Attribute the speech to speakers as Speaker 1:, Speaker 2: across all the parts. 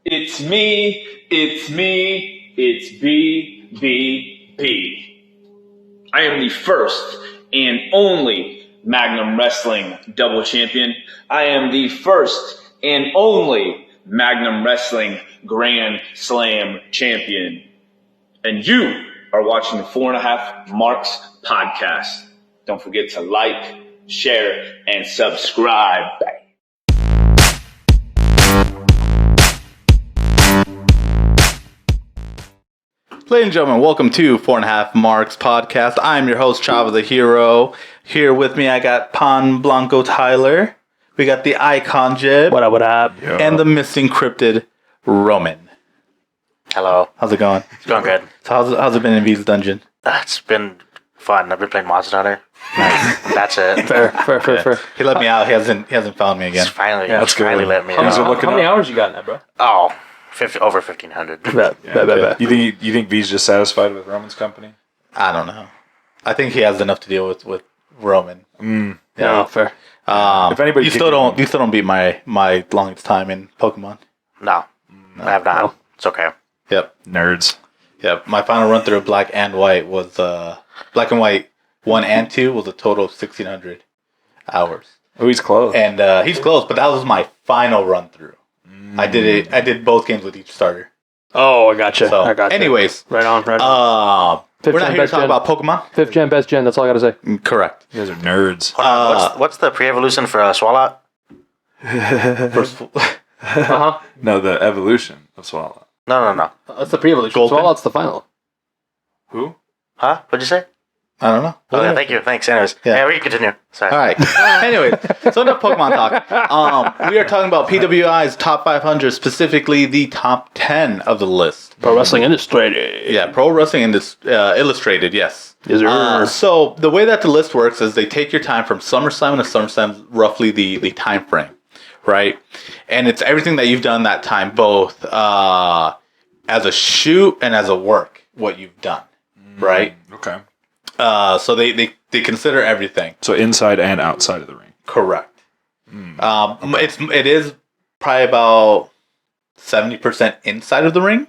Speaker 1: It's me, it's BBB. I am the first and only Magnum Wrestling double champion. I am the first and only Magnum Wrestling Grand Slam champion. And you are watching the 4.5 Marks podcast. Don't forget to like, share, and subscribe.
Speaker 2: Ladies and gentlemen, welcome to 4.5 Marks podcast. I'm your host, Chava the Hero. Here with me, I got Pan Blanco Tyler. We got the Icon Jib.
Speaker 3: What up, what up?
Speaker 4: Yo.
Speaker 2: And the missing cryptid Roman.
Speaker 3: Hello.
Speaker 2: How's it going?
Speaker 3: It's going good.
Speaker 2: So how's it been in V's dungeon?
Speaker 3: It's been fun. I've been playing Monster Hunter.
Speaker 2: Nice.
Speaker 3: That's it.
Speaker 4: Fair.
Speaker 2: He let me out. He hasn't found me again.
Speaker 3: It's finally,
Speaker 4: That's good.
Speaker 3: finally let me
Speaker 4: How
Speaker 3: out.
Speaker 4: many
Speaker 5: hours you got in that, bro?
Speaker 3: Oh, over 1,500.
Speaker 4: Bet. You think V's just satisfied with Roman's company?
Speaker 2: I don't know. I think he has enough to deal with Roman.
Speaker 4: Mm.
Speaker 2: Yeah,
Speaker 5: fair.
Speaker 4: If anybody,
Speaker 2: you still don't beat my longest time in Pokemon.
Speaker 3: No, I have not. It's okay.
Speaker 2: Yep.
Speaker 4: nerds.
Speaker 2: Yep. My final run through Black and White was Black and White 1 and 2 was a total of 1,600 hours.
Speaker 4: Oh, he's close.
Speaker 2: And he's close, but that was my final run through. I did both games with each starter.
Speaker 5: Oh, I gotcha.
Speaker 2: So,
Speaker 5: I gotcha.
Speaker 2: anyways,
Speaker 5: right on.
Speaker 2: we're
Speaker 5: Fifth
Speaker 2: not
Speaker 5: gen,
Speaker 2: here to
Speaker 5: best
Speaker 2: talk
Speaker 5: gen.
Speaker 2: about Pokemon.
Speaker 5: 5th gen, best gen. That's all I gotta say.
Speaker 2: Correct.
Speaker 4: You guys are nerds.
Speaker 3: Hold on, what's the pre-evolution for Swallow?
Speaker 2: First,
Speaker 4: No, the evolution of Swallow.
Speaker 3: No.
Speaker 5: That's the pre-evolution.
Speaker 2: Golden?
Speaker 5: Swallout's the final.
Speaker 4: Who?
Speaker 3: Huh? What'd you say?
Speaker 2: I don't know.
Speaker 3: Oh, yeah, thank you. Thanks. Anyways,
Speaker 2: Yeah.
Speaker 3: we can continue. Sorry.
Speaker 2: All right. Anyways, so enough Pokemon talk. We are talking about PWI's top 500, specifically the top 10 of the list.
Speaker 5: Pro Wrestling Illustrated.
Speaker 2: Yeah, Pro Wrestling Illustrated, yes.
Speaker 5: Yes, sir.
Speaker 2: So the way that the list works is they take your time from SummerSlam to SummerSlam, roughly the time frame, right? And it's everything that you've done that time, both as a shoot and as a work, what you've done, right?
Speaker 4: Okay.
Speaker 2: So they consider everything.
Speaker 4: So inside and outside of the ring.
Speaker 2: Correct. It is probably about 70% inside of the ring,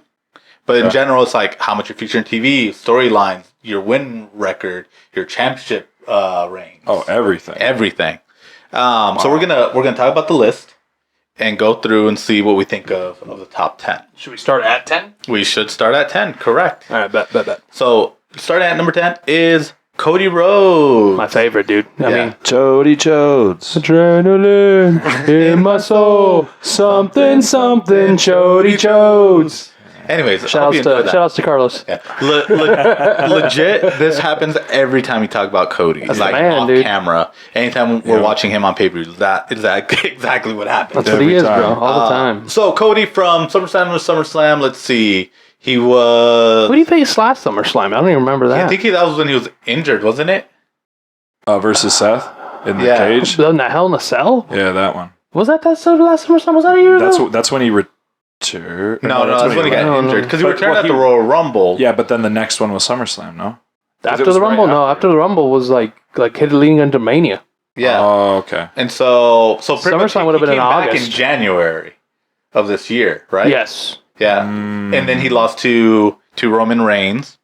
Speaker 2: but in general, it's like how much you're featured on TV, storylines, your win record, your championship reigns.
Speaker 4: Oh, everything.
Speaker 2: Everything. So we're gonna talk about the list and go through and see what we think of the top 10.
Speaker 5: Should we start at 10?
Speaker 2: We should start at 10. Correct.
Speaker 5: All right, bet.
Speaker 2: So starting at number 10 is Cody Rhodes.
Speaker 5: My favorite, dude. I
Speaker 2: Yeah.
Speaker 5: mean,
Speaker 4: Chody Chodes.
Speaker 5: adrenaline in my soul. Something, chody chodes.
Speaker 2: Anyways, I hope you enjoyed that.
Speaker 5: Shout outs to Carlos.
Speaker 2: Yeah. Legit, this happens every time you talk about Cody.
Speaker 5: That's
Speaker 2: like
Speaker 5: the man,
Speaker 2: off
Speaker 5: dude.
Speaker 2: camera. Anytime we're watching him on pay-per-view, that is exactly what happens.
Speaker 5: That's what he
Speaker 4: Every
Speaker 5: is,
Speaker 4: time.
Speaker 5: bro. All the time.
Speaker 2: So Cody from SummerSlam to SummerSlam, let's see. He was...
Speaker 5: What do you face last SummerSlam? I don't even remember that.
Speaker 2: I think that was when he was injured, wasn't it?
Speaker 4: Versus Seth in the
Speaker 2: Yeah.
Speaker 4: cage.
Speaker 5: in the Hell in a Cell?
Speaker 4: Yeah, that one.
Speaker 5: Was that last SummerSlam? Was that a year ago?
Speaker 4: That's when he returned.
Speaker 2: No, that's when he got
Speaker 5: No, no.
Speaker 2: injured. Because he
Speaker 4: But-
Speaker 2: returned
Speaker 4: well,
Speaker 2: at the
Speaker 4: he-
Speaker 2: Royal Rumble.
Speaker 4: Yeah, but then the next one was SummerSlam, no?
Speaker 5: After
Speaker 4: it was
Speaker 5: the Rumble?
Speaker 4: right
Speaker 5: No,
Speaker 4: after.
Speaker 5: after the Rumble was like leading into Mania.
Speaker 2: Yeah.
Speaker 4: Oh, okay.
Speaker 2: And so pretty much
Speaker 5: SummerSlam would have
Speaker 2: he
Speaker 5: been in
Speaker 2: came back
Speaker 5: August.
Speaker 2: in January of this year, right?
Speaker 5: Yes.
Speaker 2: Yeah. And then he lost to Roman Reigns.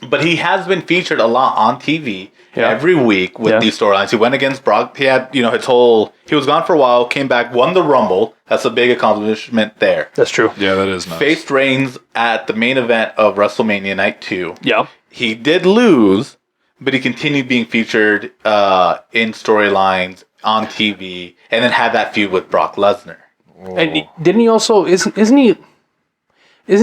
Speaker 2: But he has been featured a lot on TV every week with these storylines. He went against Brock. He had, he was gone for a while, came back, won the Rumble. That's a big accomplishment there.
Speaker 5: That's true.
Speaker 4: Yeah, that is nice.
Speaker 2: Faced Reigns at the main event of WrestleMania Night 2.
Speaker 5: Yeah.
Speaker 2: He did lose, but he continued being featured in storylines on TV and then had that feud with Brock Lesnar.
Speaker 5: And didn't he also isn't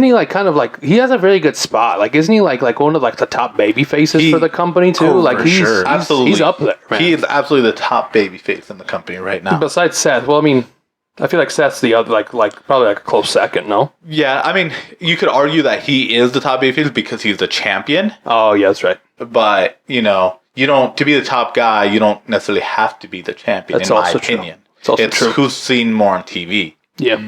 Speaker 5: he like kind of like he has a very good spot? Like isn't he like one of like the top baby faces for the company too? Like
Speaker 4: for
Speaker 5: he's
Speaker 4: sure.
Speaker 2: Absolutely.
Speaker 5: he's up there, man.
Speaker 2: He is absolutely the top baby face in the company right now.
Speaker 5: Besides Seth. Well, I mean, I feel like Seth's the other like probably like a close second, no?
Speaker 2: Yeah, I mean, you could argue that he is the top babyface because he's the champion,
Speaker 5: Oh yeah, that's right.
Speaker 2: but you don't to be the top guy, you don't necessarily have to be the champion.
Speaker 5: That's
Speaker 2: in my
Speaker 5: also true.
Speaker 2: opinion,
Speaker 5: It's also true.
Speaker 2: who's seen more on TV.
Speaker 5: Yeah.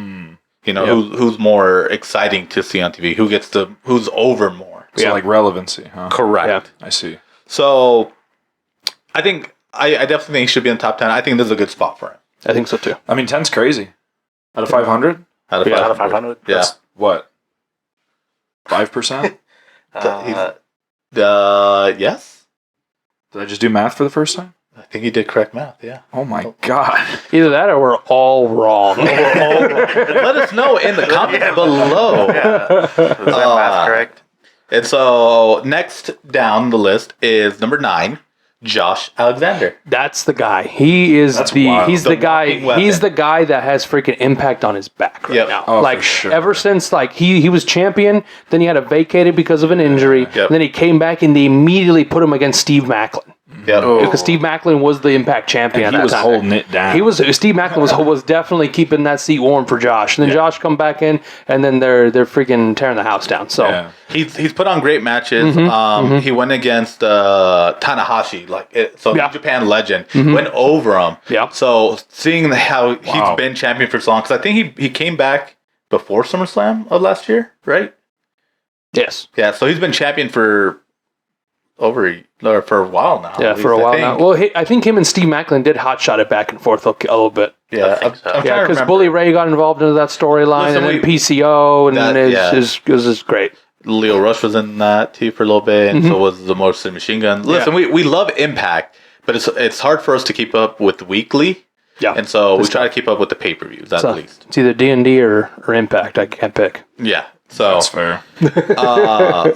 Speaker 2: Who's more exciting to see on TV? Who's over more?
Speaker 4: So like relevancy, huh?
Speaker 2: Correct.
Speaker 4: I see.
Speaker 2: So, I think I definitely think he should be in the top 10. I think this is a good spot for him.
Speaker 5: I think so too.
Speaker 4: I mean, 10's crazy. Out of 500?
Speaker 2: Out of
Speaker 5: Yeah,
Speaker 2: 500.
Speaker 3: Out of 500.
Speaker 2: Yeah.
Speaker 4: That's what? 5%?
Speaker 2: Yes.
Speaker 4: Did I just do math for the first time?
Speaker 2: I think you did correct math. Yeah.
Speaker 4: Oh my god.
Speaker 5: Either that or we're all wrong.
Speaker 2: Let us know in the comments below.
Speaker 3: Is that math correct?
Speaker 2: And so next down the list is number 9, Josh Alexander.
Speaker 5: That's the guy. He is
Speaker 4: That's
Speaker 5: the
Speaker 4: wild.
Speaker 5: he's
Speaker 2: The
Speaker 5: the guy.
Speaker 2: walking weapon.
Speaker 5: He's the guy that has freaking Impact on his back right
Speaker 2: Yep.
Speaker 5: now.
Speaker 4: Oh,
Speaker 5: like
Speaker 4: for sure.
Speaker 5: ever since like he was champion, then he had to vacate it because of an injury.
Speaker 2: Yep.
Speaker 5: And then he came back and they immediately put him against Steve Macklin.
Speaker 2: Yep.
Speaker 4: Oh.
Speaker 5: Because Steve Macklin was the Impact champion
Speaker 4: He
Speaker 5: at that
Speaker 4: was
Speaker 5: time.
Speaker 4: holding it down.
Speaker 5: He was Steve Macklin was definitely keeping that seat warm for Josh. And then Josh come back in, and then they're freaking tearing the house down. So
Speaker 4: Yeah.
Speaker 2: He's put on great matches. He went against Tanahashi,
Speaker 5: Yeah.
Speaker 2: New Japan legend, went over him.
Speaker 5: Yep.
Speaker 2: So seeing how
Speaker 4: Wow.
Speaker 2: he's been champion for so long, because I think he came back before SummerSlam of last year, right?
Speaker 5: yes,
Speaker 2: Yeah. So he's been champion for for a while now.
Speaker 5: yeah,
Speaker 2: at
Speaker 5: for a
Speaker 2: least, I
Speaker 5: while
Speaker 2: think.
Speaker 5: now. Well, I think him and Steve Macklin did hotshot it back and forth a little bit.
Speaker 2: Yeah,
Speaker 3: I think so.
Speaker 2: I'm trying
Speaker 5: Yeah,
Speaker 2: to
Speaker 5: because
Speaker 2: remember.
Speaker 5: Bully Ray got involved into that storyline,
Speaker 2: Listen,
Speaker 5: and then
Speaker 2: we-
Speaker 5: PCO, and
Speaker 2: that-
Speaker 5: it
Speaker 2: yeah.
Speaker 5: was just great.
Speaker 2: Leo Rush was in that too for a little bit, and so was the Morrison Machine Gun. Listen, we love Impact, but it's hard for us to keep up with weekly,
Speaker 5: Yeah,
Speaker 2: and so we try to keep up with the pay per views at
Speaker 5: so
Speaker 2: least.
Speaker 5: it's either D&D or Impact. I can't pick.
Speaker 2: Yeah. So
Speaker 4: That's fair.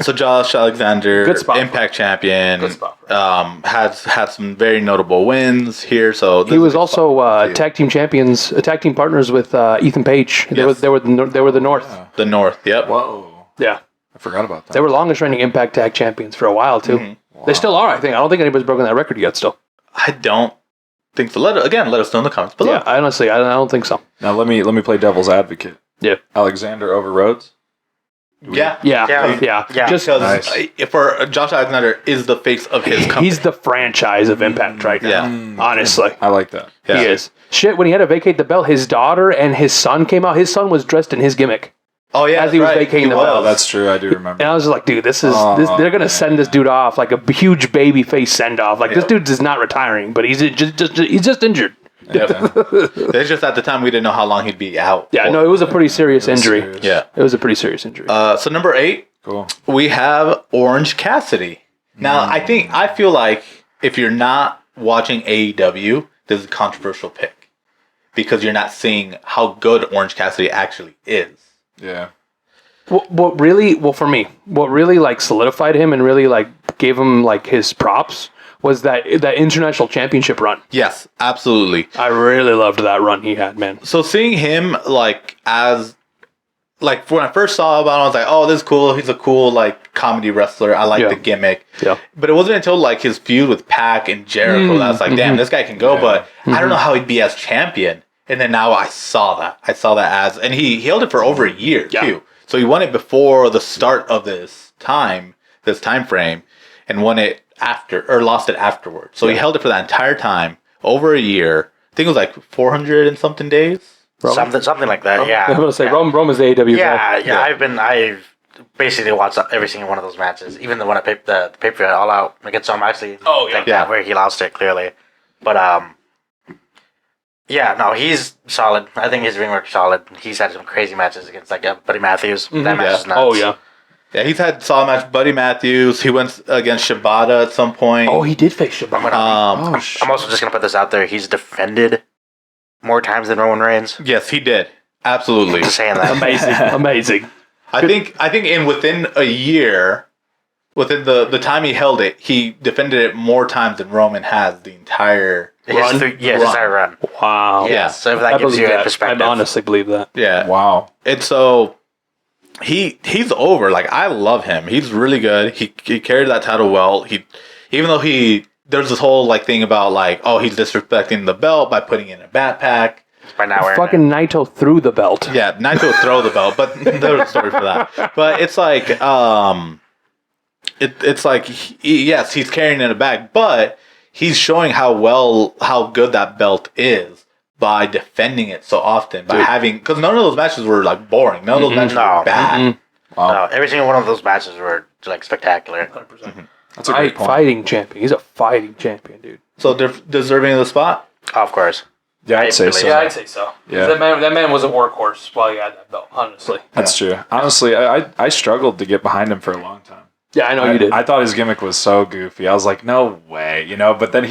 Speaker 2: so Josh Alexander,
Speaker 5: Good spot.
Speaker 2: Impact champion,
Speaker 5: Good spot.
Speaker 2: has had some very notable wins here. So
Speaker 5: He was also tag team champions, tag team partners with Ethan Page. They
Speaker 2: Yes.
Speaker 5: were the North.
Speaker 2: the North. Yep.
Speaker 4: Whoa.
Speaker 5: Yeah,
Speaker 4: I forgot about that.
Speaker 5: they were longest reigning Impact tag champions for a while too. They still are, I think. I don't think anybody's broken that record yet. Still,
Speaker 2: I don't think so. Let us know in the comments below.
Speaker 5: yeah. Honestly, I don't think so.
Speaker 4: Now let me play devil's advocate.
Speaker 5: Yeah.
Speaker 4: Alexander over Rhodes.
Speaker 2: Yeah.
Speaker 5: Yeah,
Speaker 3: Yeah.
Speaker 5: yeah. Just
Speaker 2: Because
Speaker 4: Nice.
Speaker 2: for Josh Alexander is the face of his company.
Speaker 5: he's the franchise of Impact right now.
Speaker 2: Yeah.
Speaker 5: Honestly.
Speaker 4: I like that.
Speaker 2: Yeah.
Speaker 5: He is. Shit, when he had to vacate the belt, his daughter and his son came out. His son was dressed in his gimmick.
Speaker 2: Oh yeah,
Speaker 5: as he was
Speaker 2: that's right.
Speaker 5: vacating the
Speaker 2: was.
Speaker 5: belt.
Speaker 4: Oh, that's true. I do remember.
Speaker 5: And I was just like, dude, this is
Speaker 4: Oh,
Speaker 5: they're gonna
Speaker 4: man.
Speaker 5: send this dude off like a huge baby face send off. Like this dude is not retiring, but he's just injured.
Speaker 2: Yep. It's just at the time we didn't know how long he'd be out.
Speaker 5: Yeah,
Speaker 2: for.
Speaker 5: no, it was a pretty serious injury.
Speaker 4: serious.
Speaker 2: Yeah.
Speaker 5: It was a pretty serious injury.
Speaker 2: So number 8,
Speaker 4: Cool.
Speaker 2: we have Orange Cassidy. Now, I feel like if you're not watching AEW, this is a controversial pick because you're not seeing how good Orange Cassidy actually is.
Speaker 4: Yeah.
Speaker 5: What really, for me, what really like solidified him and really like gave him like his props was that international championship run.
Speaker 2: Yes, absolutely.
Speaker 5: I really loved that run he had, man.
Speaker 2: So seeing him when I first saw about him, I was like, oh, this is cool. He's a cool like comedy wrestler. I like
Speaker 5: Yeah.
Speaker 2: the gimmick.
Speaker 5: Yeah.
Speaker 2: But it wasn't until like his feud with Pac and Jericho that I was like, damn, this guy can go, but I don't know how he'd be as champion. And then now I saw that. And he held it for over a year too. So he won it before the start of this time frame, and won it after, or lost it afterwards. So he held it for that entire time, over a year. I think it was like 400 and something days.
Speaker 3: Something like that. Yeah.
Speaker 5: I was gonna say
Speaker 3: yeah.
Speaker 5: Rome is the AEW guy.
Speaker 3: Yeah. I've basically watched every single one of those matches, even the one at the pay-per-view All Out against him. Actually, where he lost it clearly, but yeah, no, he's solid. I think his ring work's solid. He's had some crazy matches against like Buddy Matthews. That match is nuts.
Speaker 5: Oh yeah.
Speaker 2: Yeah, he's had solid match. Buddy Matthews. He went against Shibata at some point.
Speaker 5: Oh, he did face Shibata.
Speaker 3: I'm also just gonna put this out there. He's defended more times than Roman Reigns.
Speaker 2: Yes, he did. Absolutely.
Speaker 3: Just saying that.
Speaker 5: Amazing.
Speaker 2: I think within a year, within the time he held it, he defended it more times than Roman has the entire
Speaker 3: His entire run.
Speaker 5: Wow.
Speaker 3: Yeah. So if that gives you a perspective.
Speaker 5: I honestly believe that.
Speaker 2: Yeah.
Speaker 4: Wow.
Speaker 2: And so he's over. Like, I love him. He's really good. He carried that title well. There's this whole like thing about like, oh, he's disrespecting the belt by putting it in a backpack.
Speaker 3: By now we're
Speaker 5: Fucking Naito threw the belt.
Speaker 2: Yeah, Naito throw the belt, but there's a story for that. But it's like, it's like, yes, he's carrying it in a bag, but he's showing how good that belt is by defending it so often, because none of those matches were like boring. None of those matches were bad.
Speaker 3: No, every single one of those matches were like spectacular.
Speaker 5: 100%.
Speaker 4: That's a great point.
Speaker 5: Fighting champion. He's a fighting champion, dude.
Speaker 2: So deserving of the spot.
Speaker 3: Oh, of course.
Speaker 4: Yeah, I'd say
Speaker 3: believe
Speaker 4: so.
Speaker 5: Yeah, I'd say so.
Speaker 4: Yeah.
Speaker 5: That man was a workhorse while he had that belt. Honestly.
Speaker 4: That's true. Honestly, I struggled to get behind him for a long time.
Speaker 5: Yeah, I know you did.
Speaker 4: I thought his gimmick was so goofy. I was like, no way, But then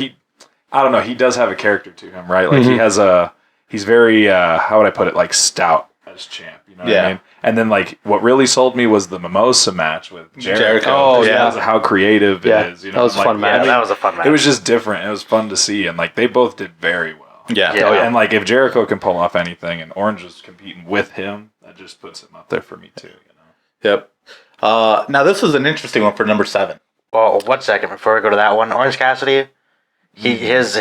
Speaker 4: I don't know. He does have a character to him, right? Like he's very, how would I put it? Like stout as champ. You know what I mean? And then like what really sold me was the Mimosa match with Jericho.
Speaker 5: Oh,
Speaker 4: Because of how creative it is.
Speaker 5: that was a fun match.
Speaker 3: Yeah, that was a fun match.
Speaker 4: It was just different. It was fun to see, and like they both did very well.
Speaker 2: Yeah.
Speaker 3: Yeah.
Speaker 2: Oh, yeah.
Speaker 4: And like if Jericho can pull off anything, and Orange is competing with him, that just puts him up there for me too.
Speaker 2: Yep. Now this is an interesting one for number 7.
Speaker 3: Well, 1 second before we go to that one. Orange Cassidy, his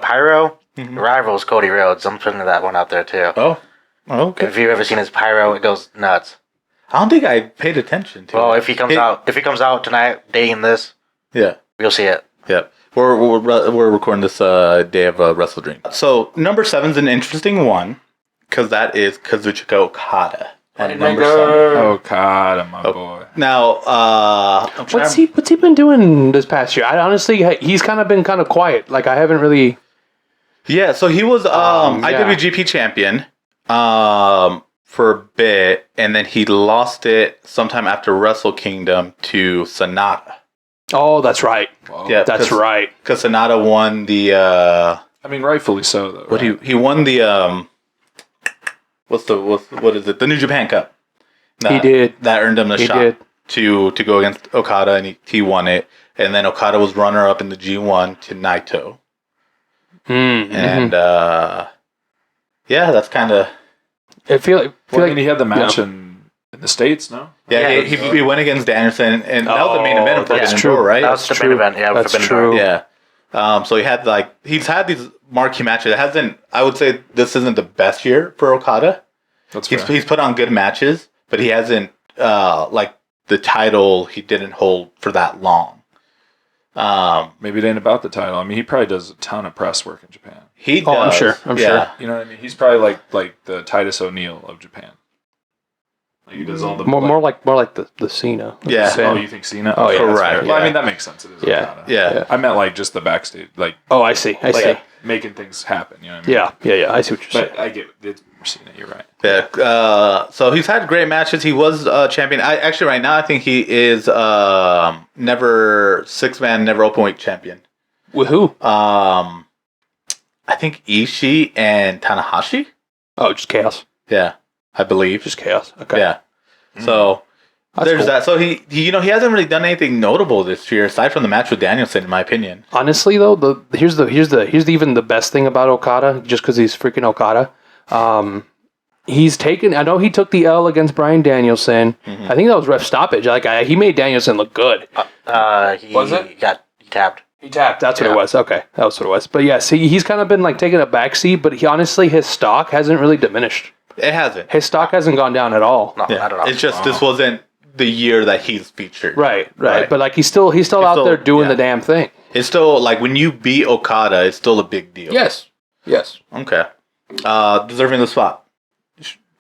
Speaker 3: pyro rivals Cody Rhodes. I'm putting that one out there too.
Speaker 2: Oh. Okay.
Speaker 3: If you've ever seen his pyro, it goes nuts.
Speaker 2: I don't think I paid attention to
Speaker 3: Well,
Speaker 2: it.
Speaker 3: if he comes out tonight dating this,
Speaker 2: Yeah.
Speaker 3: you'll see it.
Speaker 2: Yep. We're recording this day of Wrestle Dream. So number 7's an interesting one because that is Kazuchika Okada. At number 7.
Speaker 4: Oh God, my boy.
Speaker 2: Now,
Speaker 5: What's he been doing this past year? I honestly, he's kind of been kind of quiet. Like I haven't really.
Speaker 2: Yeah, so he was IWGP champion for a bit, and then he lost it sometime after Wrestle Kingdom to Sonata.
Speaker 5: Oh, that's right.
Speaker 2: Yeah,
Speaker 5: That's right.
Speaker 2: Because Sonata won the.
Speaker 4: I mean, rightfully so, though.
Speaker 2: What
Speaker 4: right?
Speaker 2: he won the what is it? The New Japan Cup.
Speaker 5: He did.
Speaker 2: That earned him the shot to go against Okada, and he won it. And then Okada was runner up in the G1 to Naito. And yeah, that's kind of.
Speaker 5: I feel like.
Speaker 4: I mean, he had the match in the States, no?
Speaker 2: Yeah, he went against Danielson, and that was the main event of Forbidden Door, right?
Speaker 3: That was the main event. Yeah,
Speaker 5: That's
Speaker 3: Forbidden
Speaker 5: true.
Speaker 3: Door.
Speaker 2: Yeah. So he's had these marquee matches. I would say this isn't the best year for Okada. He's put on good matches, but he hasn't like the title he didn't hold for that long.
Speaker 4: Maybe it ain't about the title. I mean, he probably does a ton of press work in Japan.
Speaker 2: He does.
Speaker 5: I'm sure. I'm sure.
Speaker 4: You know what I mean? He's probably like the Titus O'Neil of Japan. Like he does all the
Speaker 5: More like the Cena.
Speaker 2: Yeah.
Speaker 4: Oh, you think Cena?
Speaker 5: Oh, yeah,
Speaker 2: correct.
Speaker 4: Well, I
Speaker 2: Yeah.
Speaker 4: mean that makes sense. It is.
Speaker 5: Yeah.
Speaker 4: Okada.
Speaker 2: Yeah.
Speaker 4: I meant like just the backstage, like
Speaker 5: Oh, I see. I see.
Speaker 4: making things happen. You know what I mean?
Speaker 5: Yeah. I see what you're saying.
Speaker 4: But I get it's more Cena. You're right.
Speaker 2: Yeah. So he's had great matches. He was champion. Right now I think he is never 6-man, never openweight champion.
Speaker 5: With who?
Speaker 2: I think Ishii and Tanahashi.
Speaker 5: Oh, just chaos.
Speaker 2: Yeah, I believe.
Speaker 5: Just chaos. Okay.
Speaker 2: Yeah. So
Speaker 5: That's
Speaker 2: there's
Speaker 5: cool.
Speaker 2: that. So he hasn't really done anything notable this year aside from the match with Danielson, in my opinion.
Speaker 5: Honestly, though, here's even the best thing about Okada, just because he's freaking Okada. He's taken. I know he took the L against Bryan Danielson. I think that was ref stoppage. Like he made Danielson look good.
Speaker 3: He
Speaker 5: Was it?
Speaker 3: He tapped.
Speaker 5: He tapped. That's what it was. Okay, that was what it was. But yes, he's kind of been like taking a backseat. But his stock hasn't really diminished.
Speaker 2: It hasn't.
Speaker 5: His stock hasn't gone down at all.
Speaker 3: No,
Speaker 2: Yeah.
Speaker 3: I don't know.
Speaker 2: It's just this wasn't the year that he's featured.
Speaker 5: Right. But like he's still out there doing the damn thing.
Speaker 2: It's still like when you beat Okada, it's still a big deal.
Speaker 5: Yes.
Speaker 2: Okay. Deserving the spot.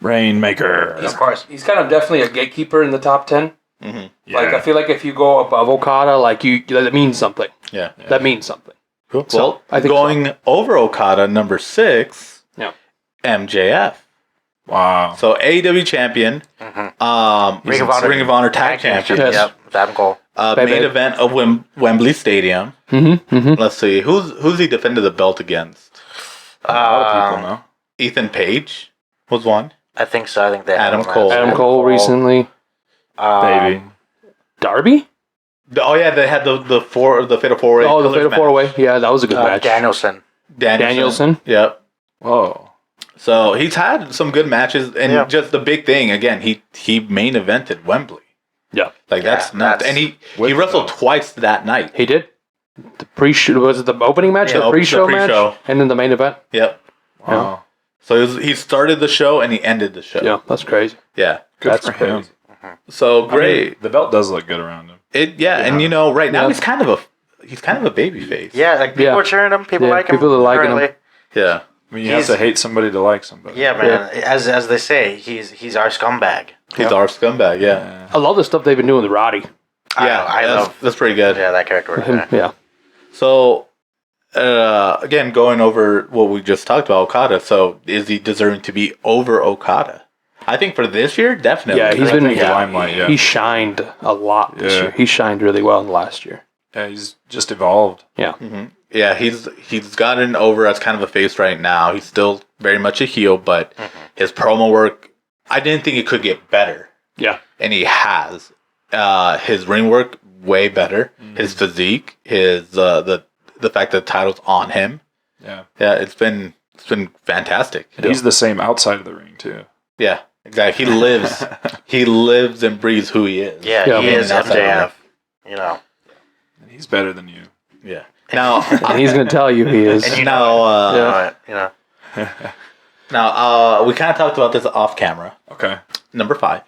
Speaker 4: Rainmaker.
Speaker 5: Of course. He's kind of definitely a gatekeeper in the top 10.
Speaker 4: Yeah.
Speaker 5: Like I feel like if you go above Okada, like that means something.
Speaker 2: Yeah.
Speaker 5: That means something.
Speaker 2: Cool.
Speaker 5: So,
Speaker 2: Well,
Speaker 5: I think
Speaker 2: going over Okada, number 6.
Speaker 5: Yeah.
Speaker 2: MJF.
Speaker 4: Wow.
Speaker 2: So AEW champion.
Speaker 3: Ring of Honor
Speaker 2: tag champion.
Speaker 5: Yes.
Speaker 3: Yep. Adam Cole.
Speaker 2: Main event of Wembley Stadium. Let's see. Who's he defended the belt against?
Speaker 4: A lot of people know.
Speaker 2: Ethan Page was one.
Speaker 3: I think so. I think they
Speaker 2: Adam
Speaker 3: had
Speaker 2: Cole.
Speaker 5: Adam Cole recently.
Speaker 4: Baby.
Speaker 5: Darby?
Speaker 2: Oh yeah, they had the fatal 4-way.
Speaker 5: Oh, the Fatal 4-Way. Yeah, that was a good match.
Speaker 3: Danielson.
Speaker 5: Danielson?
Speaker 2: Yep.
Speaker 4: Whoa.
Speaker 2: So he's had some good matches, and just the big thing again, he main evented Wembley.
Speaker 5: Yeah.
Speaker 2: Like that's nuts, and he
Speaker 4: with
Speaker 2: wrestled
Speaker 4: the-
Speaker 2: twice that night.
Speaker 5: He did. The pre-show, was it the opening match,
Speaker 2: Yeah,
Speaker 5: the pre-show
Speaker 2: the pre-show.
Speaker 5: match, and then the main event?
Speaker 2: Yep.
Speaker 4: Wow.
Speaker 2: So he started the show and he ended the show.
Speaker 5: Yeah, that's crazy.
Speaker 2: Yeah.
Speaker 4: Good
Speaker 5: That's
Speaker 4: for him.
Speaker 2: So
Speaker 4: I mean,
Speaker 2: great.
Speaker 4: the belt does look good around him.
Speaker 2: And right now
Speaker 5: Yeah.
Speaker 2: he's kind of a baby face.
Speaker 3: Yeah, like people
Speaker 5: Yeah.
Speaker 3: are cheering him. People
Speaker 5: Yeah,
Speaker 3: like him.
Speaker 5: people are liking him.
Speaker 3: currently.
Speaker 2: Yeah.
Speaker 4: I mean, you have to hate somebody to like somebody.
Speaker 3: Yeah, man. As they say, he's our scumbag.
Speaker 2: He's our scumbag. Yeah.
Speaker 5: I love the stuff they've been doing with Roddy.
Speaker 3: I
Speaker 2: that's
Speaker 3: love.
Speaker 2: pretty good.
Speaker 3: Yeah, that character.
Speaker 5: Him, yeah.
Speaker 2: So again, going over what we just talked about, Okada. So is he deserving to be over Okada? I think for this year, definitely.
Speaker 5: Yeah, he's been
Speaker 4: the limelight. Yeah,
Speaker 5: he shined a lot this
Speaker 4: Yeah.
Speaker 5: year. He shined really well in the last year.
Speaker 4: yeah, he's just evolved.
Speaker 5: Yeah.
Speaker 2: Yeah, he's gotten over as kind of a face right now. He's still very much a heel, but his promo work, I didn't think it could get better.
Speaker 5: Yeah.
Speaker 2: And he has. His ring work, way better. His physique, his the fact that the title's on him.
Speaker 4: Yeah,
Speaker 2: Yeah, it's been fantastic.
Speaker 4: and he's the same outside of the ring too.
Speaker 2: Yeah, exactly. He lives and breathes who he is.
Speaker 3: Yeah,
Speaker 5: Yeah,
Speaker 3: he
Speaker 2: man,
Speaker 3: is
Speaker 2: outside of
Speaker 3: MJF. You know,
Speaker 4: And he's better than you.
Speaker 2: Yeah. Now,
Speaker 5: And he's going to tell you he is.
Speaker 3: And you
Speaker 2: now,
Speaker 3: you know.
Speaker 2: now, we kind of talked about this off camera.
Speaker 4: Okay.
Speaker 2: Number 5,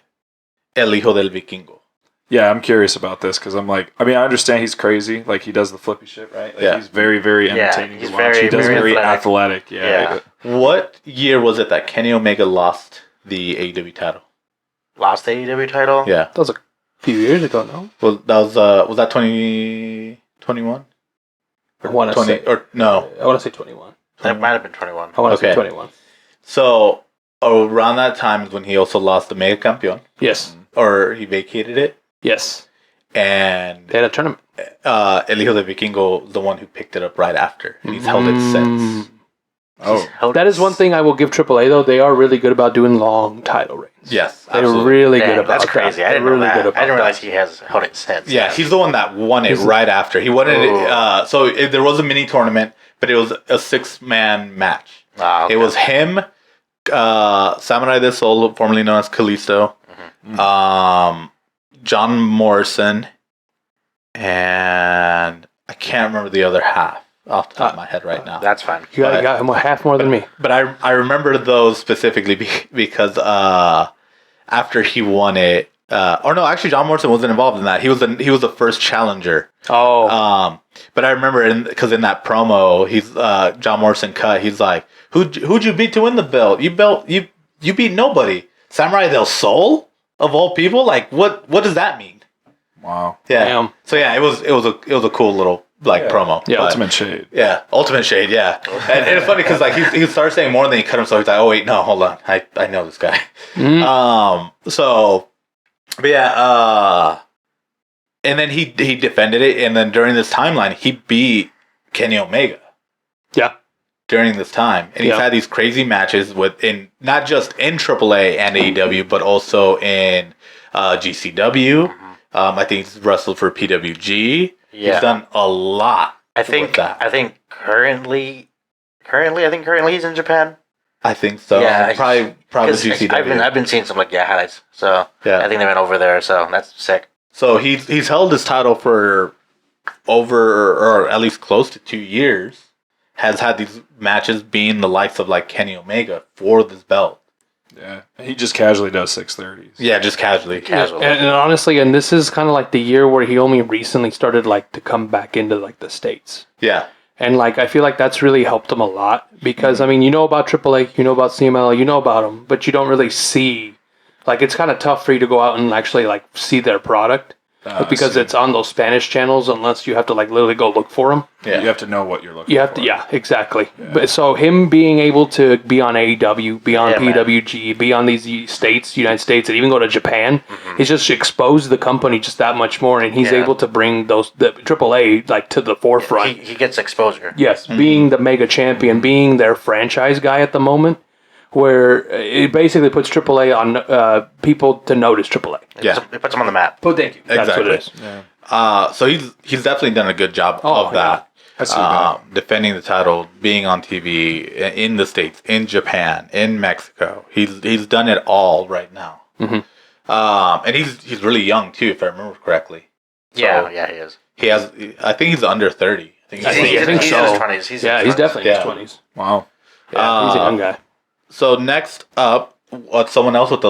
Speaker 2: El Hijo del Vikingo.
Speaker 4: Yeah, I'm curious about this because I'm like, I mean, I understand he's crazy. Like, he does the flippy shit, right? Like,
Speaker 2: Yeah.
Speaker 4: he's very, very entertaining
Speaker 3: he's
Speaker 4: to watch. He does
Speaker 3: very
Speaker 4: very
Speaker 3: athletic.
Speaker 4: athletic. Yeah.
Speaker 2: What year was it that Kenny Omega lost the AEW title?
Speaker 3: Lost the AEW title.
Speaker 2: Yeah.
Speaker 5: That was a few years ago, no?
Speaker 2: Well, that was that 2021?
Speaker 5: I want to
Speaker 2: 20
Speaker 5: say
Speaker 2: or no?
Speaker 5: I want to say 21.
Speaker 3: That might have been 21.
Speaker 5: I want to
Speaker 2: Okay.
Speaker 5: say 21.
Speaker 2: So around that time is when he also lost the Mega Campeon,
Speaker 5: Yes.
Speaker 2: or he vacated it,
Speaker 5: Yes.
Speaker 2: and
Speaker 5: They had a tournament.
Speaker 2: El Hijo del Vikingo is the one who picked it up right after, and he's held it since.
Speaker 4: Oh,
Speaker 5: That is one thing I will give AAA, though. They are really good about doing long title reigns.
Speaker 2: Yes,
Speaker 5: They're
Speaker 2: absolutely.
Speaker 5: really
Speaker 3: Dang,
Speaker 5: good about
Speaker 3: that's
Speaker 5: that.
Speaker 3: crazy. I
Speaker 5: They're
Speaker 3: didn't know
Speaker 5: really
Speaker 3: that.
Speaker 5: good about
Speaker 3: I didn't realize
Speaker 5: that.
Speaker 3: he has held it since.
Speaker 2: Yeah, he's the one that won it right after. He won it.
Speaker 3: Ooh.
Speaker 2: So there was a mini tournament, but it was a 6-man match.
Speaker 3: Wow, okay.
Speaker 2: It was him, Samurai de Sol, formerly known as Kalisto, John Morrison, and I can't remember the other half off the top of my head right now.
Speaker 3: That's fine.
Speaker 5: You got him half more than me.
Speaker 2: But I remember those specifically because after he won it, or no, actually John Morrison wasn't involved in that. He was the first challenger.
Speaker 5: Oh.
Speaker 2: But I remember because in that promo, he's John Morrison cut. He's like, who'd you beat to win the belt? You beat nobody. Samurai del Sol of all people. Like what does that mean?
Speaker 4: wow.
Speaker 2: Yeah.
Speaker 5: Damn.
Speaker 2: So yeah, it was a cool little promo.
Speaker 5: Yeah,
Speaker 2: But-
Speaker 4: Ultimate shade.
Speaker 2: Yeah, ultimate shade. Yeah, and it's funny because like he started saying more than he cut himself. He's like, oh wait, no, hold on, I know this guy. So, but yeah, and then he defended it, and then during this timeline, he beat Kenny Omega.
Speaker 5: Yeah.
Speaker 2: During this time, and he's
Speaker 5: Yeah.
Speaker 2: had these crazy matches not just in AAA and AEW, but also in GCW. I think he's wrestled for PWG.
Speaker 3: Yeah.
Speaker 2: He's done a lot.
Speaker 3: I think currently he's in Japan.
Speaker 2: I think so.
Speaker 3: Yeah,
Speaker 2: probably
Speaker 3: 'Cause
Speaker 2: GCW.
Speaker 3: I've been seeing some highlights. So
Speaker 2: Yeah.
Speaker 3: I think they went over there. So that's sick.
Speaker 2: So he's held his title for over or at least close to 2 years. Has had these matches being the likes of like Kenny Omega for this belt.
Speaker 4: Yeah. He just casually does 630s.
Speaker 2: Yeah, just casually.
Speaker 3: Casual.
Speaker 5: And honestly, and this is kind of like the year where he only recently started to come back into the States.
Speaker 2: Yeah.
Speaker 5: And I feel like that's really helped him a lot because I mean, you know about AAA, you know about CMLL, you know about them, but you don't really see. It's kind of tough for you to go out and actually see their product because it's on those Spanish channels unless you have to literally go look for them.
Speaker 2: Yeah.
Speaker 4: You have to know what you're looking for.
Speaker 5: You have to, yeah, exactly. But so him being able to be on AEW, be on PWG, be on these United States, and even go to Japan, he's just exposed the company just that much more, and he's able to bring the AAA to the forefront.
Speaker 3: He gets exposure.
Speaker 5: Yes, being the mega champion, being their franchise guy at the moment, where it basically puts AAA on people to notice AAA.
Speaker 2: Yeah.
Speaker 3: It puts him on the map.
Speaker 5: Oh, thank you. That's what it is.
Speaker 2: So he's definitely done a good job of that.
Speaker 4: I see that.
Speaker 2: Defending the title, being on TV in the States, in Japan, in Mexico. He's done it all right now. And he's really young too, if I remember correctly.
Speaker 3: Yeah, he is.
Speaker 2: He has. I think he's under 30. I think
Speaker 5: I think
Speaker 3: He's in his
Speaker 5: so.
Speaker 3: 20s. He's
Speaker 5: Definitely in his
Speaker 2: Yeah.
Speaker 5: 20s.
Speaker 4: Wow.
Speaker 5: Yeah, he's a young guy.
Speaker 2: So next up, someone else with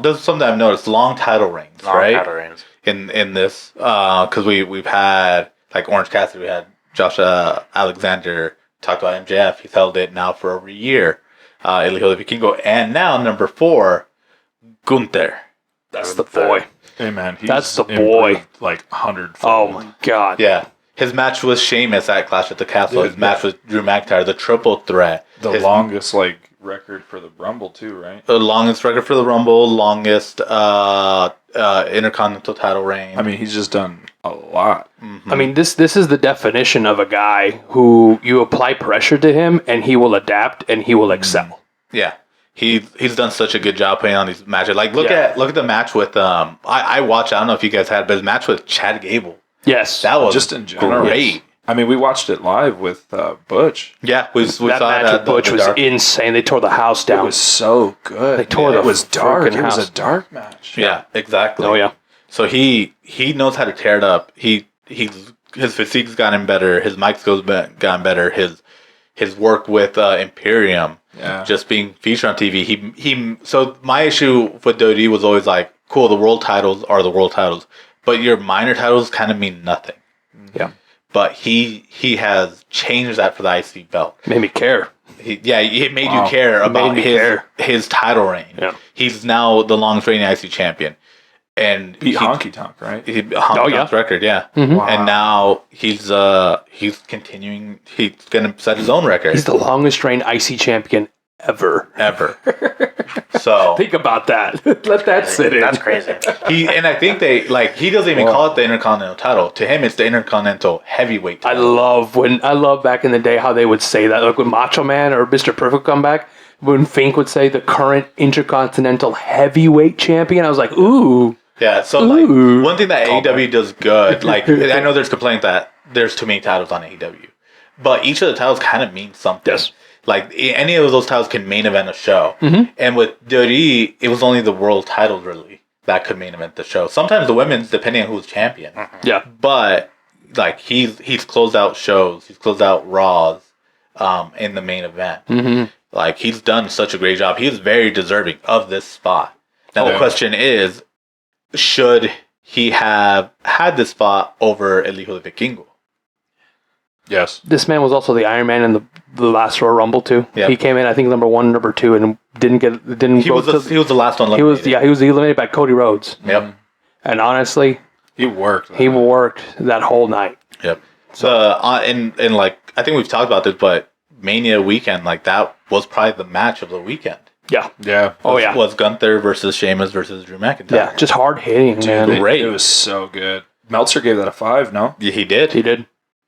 Speaker 2: this is something I've noticed: long title reigns, right?
Speaker 3: Title reigns.
Speaker 2: In this, because we've had Orange Cassidy, we had Josh Alexander, talked about MJF. He's held it now for over a year. El Hijo del Vikingo, and now number 4, Gunther.
Speaker 5: That's the boy.
Speaker 4: Hey, man. He's
Speaker 5: That's the boy.
Speaker 4: improved 100.
Speaker 5: Oh my god.
Speaker 2: Yeah, His match with Sheamus at Clash at the Castle. His match with Drew McIntyre. The triple threat.
Speaker 4: The longest record for the Rumble too, right?
Speaker 2: The longest record for the Rumble. Longest Intercontinental title reign.
Speaker 4: I mean, he's just done a lot.
Speaker 5: I mean, this is the definition of a guy who you apply pressure to him and he will adapt and he will excel.
Speaker 2: Yeah. He's done such a good job playing on these matches. Like look at the match with I watched, I don't know if you guys had, but his match with Chad Gable.
Speaker 5: Yes.
Speaker 2: That was
Speaker 4: Just in general.
Speaker 2: great.
Speaker 4: I mean, we watched it live with Butch.
Speaker 2: Yeah, we
Speaker 5: that
Speaker 2: saw
Speaker 5: match
Speaker 2: that.
Speaker 5: with Butch was insane. They tore the house
Speaker 4: It
Speaker 5: down.
Speaker 4: was so good.
Speaker 5: They tore
Speaker 4: It
Speaker 5: the
Speaker 4: was dark.
Speaker 5: freaking
Speaker 4: It was
Speaker 5: house.
Speaker 4: a dark match.
Speaker 2: Yeah, exactly.
Speaker 5: Oh yeah.
Speaker 2: So he knows how to tear it up. His physique's gotten better. His mic skills gotten better. His work with Imperium, just being featured on TV. He. So my issue with WWE was always like, cool, the world titles are the world titles, but your minor titles kind of mean nothing.
Speaker 5: Yeah.
Speaker 2: But he has changed that for the IC belt.
Speaker 5: Made me care.
Speaker 2: It made you care about his title reign.
Speaker 5: Yeah.
Speaker 2: He's now the longest reigning IC champion. And
Speaker 4: Beat Honky Tonk, right?
Speaker 2: Honky Tonk's record, yeah.
Speaker 5: Mm-hmm.
Speaker 4: Wow.
Speaker 2: And now he's continuing. He's gonna set his own record.
Speaker 5: He's the longest reigning IC champion ever.
Speaker 2: So
Speaker 5: Think about that. Let that sit in.
Speaker 3: That's crazy.
Speaker 2: I think he doesn't even call it the Intercontinental title. To him, it's the Intercontinental Heavyweight
Speaker 5: I
Speaker 2: title.
Speaker 5: love back in the day how they would say that, like when Macho Man or Mr. Perfect come back, when Fink would say the current Intercontinental Heavyweight Champion, I was like, ooh.
Speaker 2: Yeah, so
Speaker 5: Ooh.
Speaker 2: one thing that AEW does good, I know there's complaint that there's too many titles on AEW, but each of the titles kind of means something.
Speaker 5: Yes.
Speaker 2: Like any of those titles can main event a show, and with WWE, it was only the world titles really that could main event the show. Sometimes the women's, depending on who's champion.
Speaker 5: Yeah.
Speaker 2: But like he's closed out shows, he's closed out Raws, in the main event.
Speaker 5: Mm-hmm.
Speaker 2: Like he's done such a great job. He's very deserving of this spot. Now the question is, should he have had this spot over El Hijo de Vikingo?
Speaker 4: Yes.
Speaker 5: This man was also the Iron Man in the last Royal Rumble too.
Speaker 2: Yep.
Speaker 5: He came in, I think, number 1, number 2, and
Speaker 2: He was the last one.
Speaker 5: he was eliminated by Cody Rhodes.
Speaker 2: Yep.
Speaker 5: And honestly,
Speaker 4: He worked.
Speaker 5: he worked that whole night.
Speaker 2: Yep. So in like I think we've talked about this, but Mania weekend, like that was probably the match of the weekend.
Speaker 5: Yeah.
Speaker 4: Yeah.
Speaker 5: Oh yeah.
Speaker 2: Was Gunther versus Sheamus versus Drew McIntyre.
Speaker 5: Yeah. Just hard hitting, man.
Speaker 2: great.
Speaker 4: It was so good. Meltzer gave that a 5, no?
Speaker 2: Yeah, he did.
Speaker 5: He did.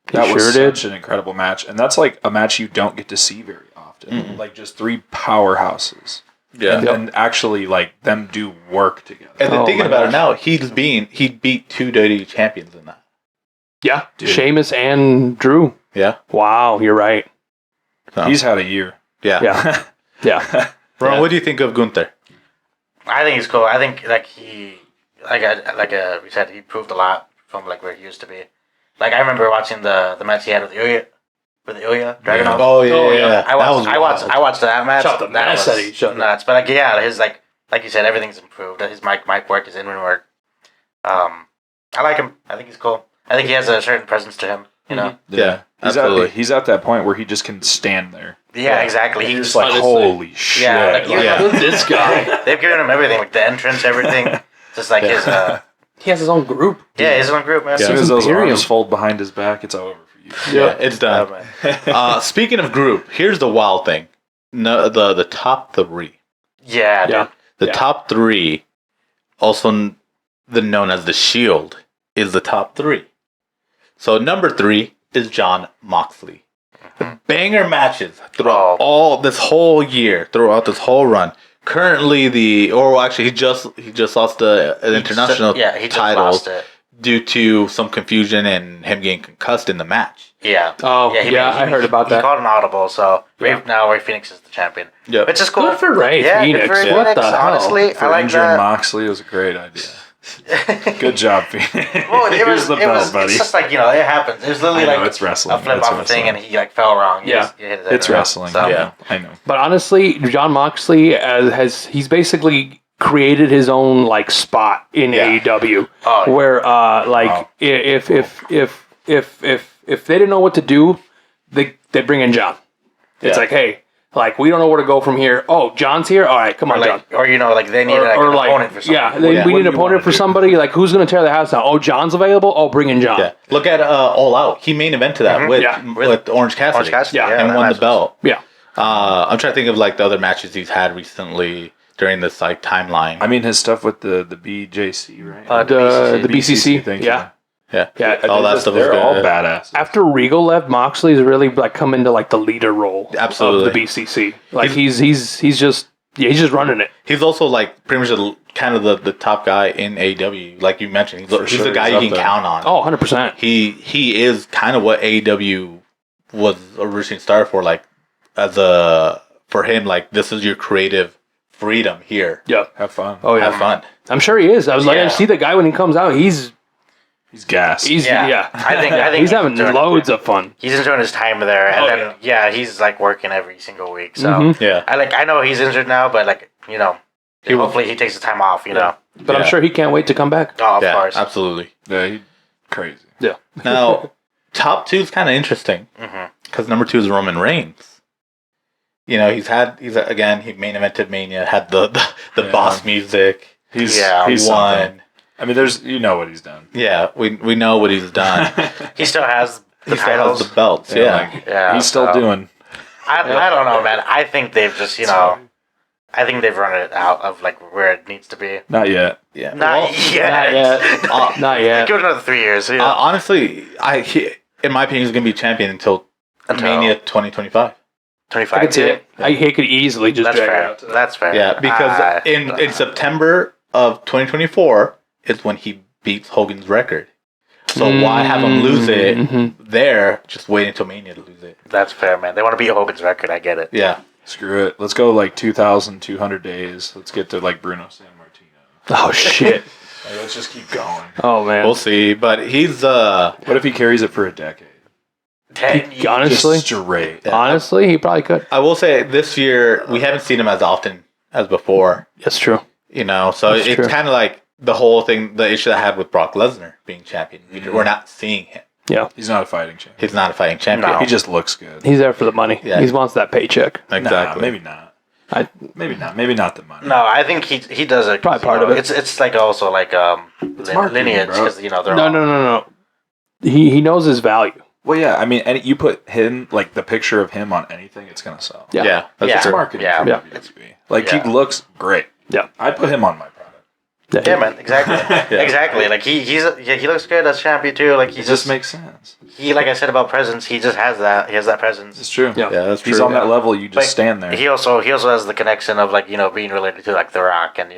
Speaker 5: He
Speaker 4: That was
Speaker 5: sure
Speaker 4: such
Speaker 5: did.
Speaker 4: an incredible match. And that's like a match you don't get to see very often. Like just 3 powerhouses.
Speaker 2: Yeah.
Speaker 4: And actually like them do work together.
Speaker 2: And then
Speaker 5: Oh
Speaker 2: thinking
Speaker 5: my
Speaker 2: about it
Speaker 5: gosh.
Speaker 2: now, he beat 2 WWE champions in that.
Speaker 5: Yeah.
Speaker 4: Dude.
Speaker 5: Sheamus and Drew.
Speaker 2: Yeah.
Speaker 5: Wow, you're right.
Speaker 2: So,
Speaker 4: He's had a year.
Speaker 2: yeah.
Speaker 5: Yeah. Yeah.
Speaker 2: Ron,
Speaker 3: Yeah.
Speaker 2: what do you think of Gunther?
Speaker 3: I think he's cool. I think we said, he proved a lot from like where he used to be. Like I remember watching the match he had with Ilya Dragunov.
Speaker 2: Oh yeah,
Speaker 5: Oh,
Speaker 2: yeah.
Speaker 5: yeah.
Speaker 3: I watched that match.
Speaker 5: Shot the
Speaker 3: That
Speaker 5: mess
Speaker 3: was
Speaker 5: out of each other.
Speaker 3: nuts. But his like you said, everything's improved. His mic work, his in-ring work. I like him. I think he's cool. I think he has a certain presence to him. You know.
Speaker 2: Yeah,
Speaker 4: He's
Speaker 2: absolutely.
Speaker 4: he's at that point where he just can stand there.
Speaker 3: Yeah, exactly.
Speaker 4: He's
Speaker 3: He's
Speaker 4: just like,
Speaker 5: honestly-
Speaker 4: holy shit.
Speaker 3: like,
Speaker 2: Yeah.
Speaker 5: This guy.
Speaker 3: they've given him everything, like the entrance, everything. Just like his
Speaker 5: He has his own group.
Speaker 3: his own group, man.
Speaker 4: As soon as
Speaker 5: He's
Speaker 4: those
Speaker 5: Imperium.
Speaker 4: arms fold behind his back, it's over for you.
Speaker 2: Yeah, it's
Speaker 3: Oh,
Speaker 2: done.
Speaker 3: man.
Speaker 2: Speaking of group, here's the wild thing. No, the top 3.
Speaker 3: Yeah, dude.
Speaker 5: Yeah.
Speaker 2: The
Speaker 5: Yeah.
Speaker 2: top 3, also known as the Shield, is the top 3. So number 3 is John Moxley. Banger matches throughout all this whole year, throughout this whole run. Currently, he just lost the international
Speaker 3: he just
Speaker 2: title
Speaker 3: lost it.
Speaker 2: due to some confusion and him getting concussed in the match.
Speaker 3: Yeah.
Speaker 5: Oh, yeah, I heard about
Speaker 3: He
Speaker 5: that.
Speaker 3: called an audible, so now Ray Phoenix is the champion.
Speaker 2: Yep.
Speaker 3: Which is cool.
Speaker 5: Good for Ray
Speaker 3: Yeah,
Speaker 5: Phoenix.
Speaker 3: good for Ray
Speaker 5: What
Speaker 3: Phoenix.
Speaker 5: the hell?
Speaker 3: Honestly,
Speaker 4: For
Speaker 3: I like
Speaker 4: injuring
Speaker 3: that.
Speaker 4: Moxley, it was a great idea. Good job, Phoenix.
Speaker 3: Well,
Speaker 4: Here's the belt, buddy.
Speaker 3: It's just like, it happens. It was literally
Speaker 4: I know,
Speaker 3: like
Speaker 4: it's wrestling.
Speaker 3: a flip
Speaker 4: It's
Speaker 3: off a thing,
Speaker 4: wrestling.
Speaker 3: and he like fell wrong. He
Speaker 5: Yeah.
Speaker 3: just- he hit it
Speaker 4: It's
Speaker 3: in the-
Speaker 4: wrestling.
Speaker 3: So,
Speaker 2: Yeah.
Speaker 4: I know.
Speaker 5: But honestly, John Moxley he's basically created his own like spot in AEW
Speaker 3: Oh, yeah.
Speaker 5: where if they didn't know what to do, they bring in John. It's
Speaker 2: Yeah.
Speaker 5: like, hey, Like, we don't know where to go from here. Oh, John's here? All right, come on, John.
Speaker 3: Or they need an opponent for something.
Speaker 5: Yeah, we need an opponent for somebody. Like, who's going to tear the house down? Oh, John's available? Oh, bring in John.
Speaker 2: Yeah. Look at All Out. He main evented that with Orange Cassidy.
Speaker 3: Orange Cassidy,
Speaker 2: and won the belt.
Speaker 5: Yeah.
Speaker 2: I'm trying to think of like the other matches he's had recently during this like timeline.
Speaker 4: I mean, his stuff with the BJC, right?
Speaker 5: The BCC.
Speaker 4: Thank
Speaker 5: Yeah.
Speaker 2: Yeah. All that stuff was
Speaker 4: They're
Speaker 2: good.
Speaker 4: all badass.
Speaker 5: After Regal left, Moxley's really like come into like the leader role
Speaker 2: Absolutely.
Speaker 5: of the BCC. Like he's just running it.
Speaker 2: He's also like pretty much kind of the top guy in AEW. Like you mentioned, he's
Speaker 4: sure,
Speaker 2: the guy
Speaker 4: he's
Speaker 2: you
Speaker 4: up
Speaker 2: can
Speaker 4: there.
Speaker 2: count on.
Speaker 5: Oh, 100%.
Speaker 2: He is kind of what AEW was originally started for. Like for him, like this is your creative freedom here.
Speaker 5: Yeah.
Speaker 4: Have fun.
Speaker 5: Oh yeah.
Speaker 2: Have fun.
Speaker 5: I'm sure he is. I was like, I
Speaker 3: Yeah.
Speaker 5: see the guy when he comes out. He's
Speaker 4: He's gassed.
Speaker 5: yeah.
Speaker 3: I think
Speaker 5: He's having
Speaker 3: enjoying-
Speaker 5: loads of fun.
Speaker 3: He's enjoying his time there, and he's like working every single week. So
Speaker 5: Mhm.
Speaker 2: Yeah.
Speaker 3: I know he's injured now, but like hopefully he takes the time off. You know.
Speaker 5: But I'm
Speaker 2: Yeah.
Speaker 5: sure he can't wait to come back.
Speaker 3: Oh, of
Speaker 2: Yeah,
Speaker 3: course.
Speaker 2: absolutely.
Speaker 4: Yeah, he crazy.
Speaker 5: Yeah.
Speaker 2: Now, top two is kind of interesting
Speaker 3: Mhm.
Speaker 2: because number two is Roman Reigns. You know, he main evented Mania, had the
Speaker 4: Yeah.
Speaker 2: boss music.
Speaker 4: He's
Speaker 2: He
Speaker 4: something.
Speaker 2: won.
Speaker 4: I mean, you know what he's done.
Speaker 2: Yeah, we know what he's done.
Speaker 3: He still has the
Speaker 2: He still
Speaker 3: titles.
Speaker 2: has the belts. Yeah.
Speaker 4: like,
Speaker 3: Yeah,
Speaker 4: he's still
Speaker 3: so-
Speaker 4: doing.
Speaker 3: I don't know, man. I think they've just I think they've run it out of like where it needs to be.
Speaker 4: Not yet.
Speaker 2: Yeah.
Speaker 3: Not yet.
Speaker 5: Not yet. Not yet.
Speaker 3: Give it another 3 years. Yeah.
Speaker 2: Honestly, in my opinion, he's going to be champion until Mania 2025.
Speaker 3: 25.
Speaker 5: I could see it. He could easily just
Speaker 3: That's
Speaker 5: drag it
Speaker 3: fair.
Speaker 5: out to that.
Speaker 3: That's fair.
Speaker 2: Yeah, because in September of 2024 is when he beats Hogan's record. So why have him lose it
Speaker 5: Mhm.
Speaker 2: there? Just wait until Mania to lose it.
Speaker 3: That's fair, man. They want to beat Hogan's record. I get it.
Speaker 2: Yeah.
Speaker 4: Screw it. Let's go like 2,200 days. Let's get to like Bruno San Martino.
Speaker 5: Oh shit.
Speaker 4: Like, let's just keep going.
Speaker 5: Oh man.
Speaker 2: We'll see. But he's
Speaker 4: What if he carries it for a decade?
Speaker 3: 10 years.
Speaker 5: Honestly,
Speaker 4: Just straight.
Speaker 5: honestly, he probably could.
Speaker 2: I will say this year we haven't seen him as often as before.
Speaker 5: That's true.
Speaker 2: You know, so
Speaker 5: That's
Speaker 2: it's
Speaker 5: true.
Speaker 2: kind of like the whole thing, the issue I had with Brock Lesnar being champion. We're not seeing him.
Speaker 4: He's not a fighting champion.
Speaker 2: He's not a fighting champion.
Speaker 3: No.
Speaker 4: He just looks good.
Speaker 5: He's there for the money.
Speaker 2: Yeah.
Speaker 5: He wants that paycheck.
Speaker 2: Exactly.
Speaker 4: Nah, maybe not.
Speaker 5: I-
Speaker 4: Maybe not. Maybe not the money.
Speaker 3: No, I think he does it.
Speaker 5: Probably part of it.
Speaker 3: It's like also like
Speaker 4: marketing,
Speaker 3: lineage
Speaker 4: bro.
Speaker 3: because they're
Speaker 5: No,
Speaker 3: all,
Speaker 5: no. He knows his value.
Speaker 4: Well, yeah. I mean, you put him like the picture of him on anything, it's gonna sell.
Speaker 5: Yeah.
Speaker 2: Yeah. That's
Speaker 3: Yeah.
Speaker 4: It's
Speaker 2: true.
Speaker 4: marketing.
Speaker 3: Yeah.
Speaker 4: for
Speaker 5: Yeah.
Speaker 4: WWE. Like
Speaker 3: Yeah.
Speaker 4: he looks great.
Speaker 5: Yeah.
Speaker 4: I'd put him on my product.
Speaker 3: Yeah, man, exactly, exactly. Like he looks good as champion too. Like he
Speaker 4: It just makes sense.
Speaker 3: he like I said about presence. He just has that. He has that presence.
Speaker 4: It's true.
Speaker 5: Yeah.
Speaker 2: Yeah, that's true.
Speaker 4: He's on that level. You just
Speaker 3: But
Speaker 4: stand there.
Speaker 3: He also has the connection of like being related to like The Rock and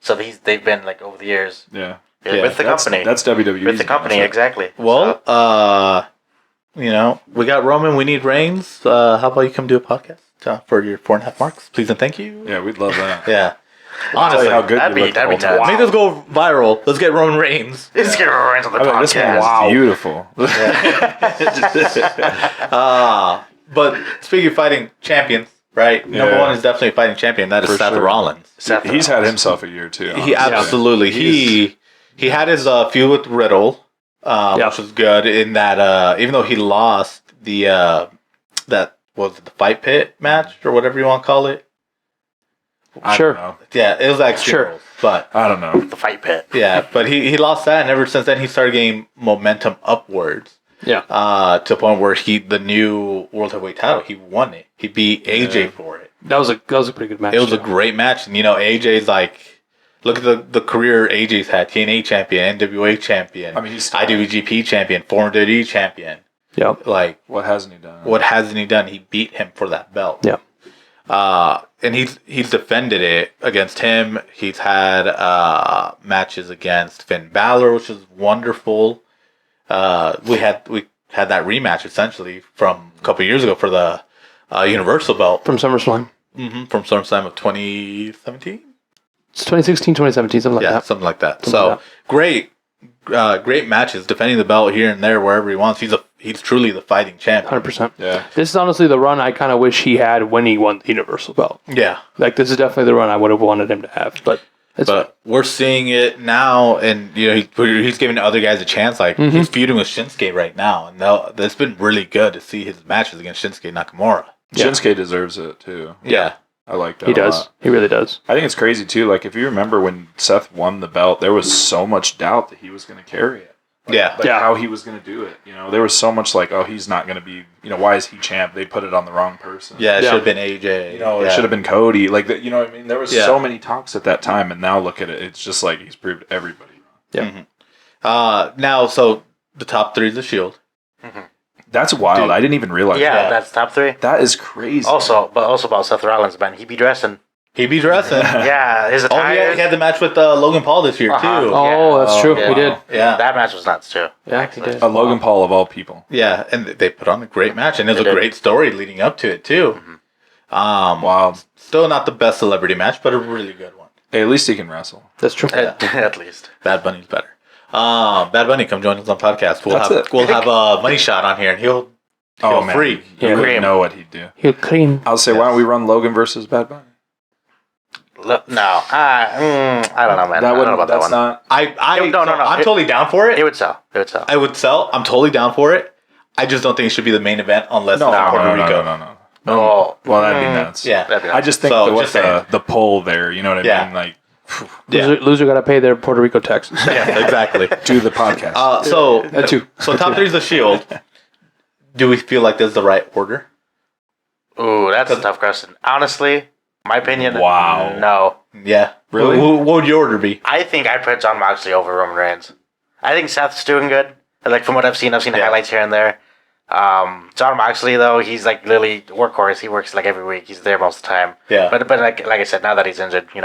Speaker 3: so they've been like over the years
Speaker 4: yeah.
Speaker 3: with the company.
Speaker 4: That's WWE.
Speaker 3: with the company exactly.
Speaker 2: Well, we got Roman. We need Reigns. How about you come do a podcast for your 4.5 marks, please and thank you.
Speaker 4: Yeah, we'd love that.
Speaker 2: Yeah.
Speaker 4: Tell
Speaker 2: Honestly,
Speaker 4: you how good
Speaker 3: that'd
Speaker 4: you
Speaker 3: be-
Speaker 4: look
Speaker 3: that'd be
Speaker 4: the whole
Speaker 3: nuts.
Speaker 4: time.
Speaker 2: make this go viral. Let's get Roman Reigns.
Speaker 3: Let's get right on the
Speaker 4: I mean, this man
Speaker 3: podcast.
Speaker 4: is beautiful.
Speaker 2: But speaking of fighting champions, right? Number
Speaker 4: Yeah.
Speaker 2: one is definitely a fighting champion. That is
Speaker 4: For
Speaker 2: Seth
Speaker 4: sure.
Speaker 2: Rollins.
Speaker 3: Seth
Speaker 4: He's had
Speaker 3: Rollins.
Speaker 4: himself a year too.
Speaker 2: He
Speaker 4: honestly.
Speaker 2: absolutely he had his feud with Riddle, which was good. In that, even though he lost that was the Fight Pit match or whatever you want to call it.
Speaker 4: I
Speaker 5: Sure.
Speaker 4: don't know.
Speaker 2: Yeah, it was like
Speaker 5: Sure.
Speaker 2: but
Speaker 4: I don't know.
Speaker 3: the fight pit.
Speaker 2: yeah, but he lost that, and ever since then he started getting momentum upwards.
Speaker 5: Yeah.
Speaker 2: To a point where the new World Heavyweight title, he won it. He beat AJ for it.
Speaker 5: That was a pretty good match.
Speaker 2: It was a
Speaker 5: too.
Speaker 2: great match, and AJ's like, look at the career AJ's had: TNA champion, NWA champion,
Speaker 4: I mean, he's still-
Speaker 2: IWGP champion, former WWE champion.
Speaker 5: Yep.
Speaker 2: Like,
Speaker 4: What hasn't he done?
Speaker 2: what hasn't he done? He beat him for that belt.
Speaker 5: Yeah.
Speaker 2: And he's defended it against him. He's had matches against Finn Balor, which is wonderful. We had that rematch essentially from a couple years ago for the Universal belt
Speaker 5: From SummerSlam.
Speaker 2: from SummerSlam of 2017.
Speaker 5: It's 2016, 2017, something like
Speaker 2: Yeah,
Speaker 5: that.
Speaker 2: something like that.
Speaker 5: Something
Speaker 2: So
Speaker 5: like
Speaker 2: great matches, defending the belt here and there wherever he wants. He's truly the fighting champion.
Speaker 5: 100%.
Speaker 4: Yeah.
Speaker 5: This is honestly the run I kind of wish he had when he won the Universal belt.
Speaker 2: Yeah,
Speaker 5: Like, this is definitely the run I would have wanted him to have. But it's
Speaker 2: but we're seeing it now, and he's giving other guys a chance. Like he's feuding with Shinsuke right now, and it's been really good to see his matches against Shinsuke Nakamura.
Speaker 4: Shinsuke deserves it too.
Speaker 2: Yeah.
Speaker 4: I like that.
Speaker 5: He
Speaker 4: a
Speaker 5: does.
Speaker 4: lot.
Speaker 5: He really does.
Speaker 4: I think it's crazy too. Like if you remember when Seth won the belt, there was so much doubt that he was going to carry it. Like how he was going to do it. You know, there was so much like, oh, he's not going to be. You know, why is he champ? They put it on the wrong person.
Speaker 2: Yeah, it should have been AJ.
Speaker 4: You know, it should have been Cody. Like that. You know what I mean? There was so many talks at that time, and now look at it. It's just like he's proved everybody wrong.
Speaker 5: Yeah.
Speaker 2: Now, so the top 3 is the Shield.
Speaker 4: That's wild.
Speaker 2: Dude.
Speaker 4: I didn't even realize.
Speaker 3: Yeah,
Speaker 4: that.
Speaker 3: that's top 3.
Speaker 4: That is crazy.
Speaker 3: Also about Seth Rollins, man. He be dressing.
Speaker 2: He be dressing.
Speaker 3: Yeah, his attire.
Speaker 2: He had the match with Logan Paul this year too.
Speaker 5: Oh, that's true.
Speaker 3: Yeah.
Speaker 5: He did.
Speaker 2: Yeah,
Speaker 3: That match was nuts too.
Speaker 5: Yeah, he did.
Speaker 4: A Logan Paul of all people.
Speaker 2: yeah, and they put on a great match, and it was
Speaker 3: They
Speaker 2: a
Speaker 3: did.
Speaker 2: great story leading up to it too.
Speaker 4: Wow.
Speaker 2: Still not the best celebrity match, but a really good one.
Speaker 4: Hey, at least he can wrestle.
Speaker 5: That's true.
Speaker 3: At least.
Speaker 2: Bad Bunny's better. Bad Bunny, come join us on podcast.
Speaker 4: That's
Speaker 2: We'll
Speaker 4: it.
Speaker 2: have a money shot on here, and he'll free.
Speaker 4: You
Speaker 5: Yeah.
Speaker 4: wouldn't know what he'd do.
Speaker 5: He'll clean.
Speaker 4: I'll say, why don't we run Logan versus Bad Bunny?
Speaker 3: No, I don't know, man. I don't know about that
Speaker 4: That's
Speaker 3: one.
Speaker 4: not.
Speaker 3: No.
Speaker 2: I'm totally down for it.
Speaker 3: It would sell. It would sell.
Speaker 2: I would sell. I'm totally down for it. I just don't think it should be the main event unless it's Puerto Rico.
Speaker 4: No.
Speaker 3: Oh,
Speaker 4: Well, that'd be nuts.
Speaker 2: Yeah.
Speaker 3: that'd be
Speaker 4: I
Speaker 3: nice.
Speaker 4: just think
Speaker 2: So, just saying.
Speaker 4: the pull there, you know what I
Speaker 2: Yeah.
Speaker 4: mean? Like,
Speaker 2: Yeah.
Speaker 5: Loser got to pay their Puerto Rico taxes.
Speaker 2: Yeah, exactly.
Speaker 4: do the podcast.
Speaker 2: So
Speaker 5: That too.
Speaker 2: So top 3 is the Shield. Do we feel like this is the right order?
Speaker 3: Ooh, that's a tough question. Honestly, my opinion.
Speaker 4: Wow.
Speaker 3: No,
Speaker 2: Yeah.
Speaker 4: Really?
Speaker 2: What would your order be?
Speaker 3: I think I put John Moxley over Roman Reigns. I think Seth's doing good. Like from what I've seen highlights here and there. John Moxley though, he's like literally workhorse. He works like every week. He's there most of the time.
Speaker 2: Yeah.
Speaker 3: But like I said, now that he's injured, take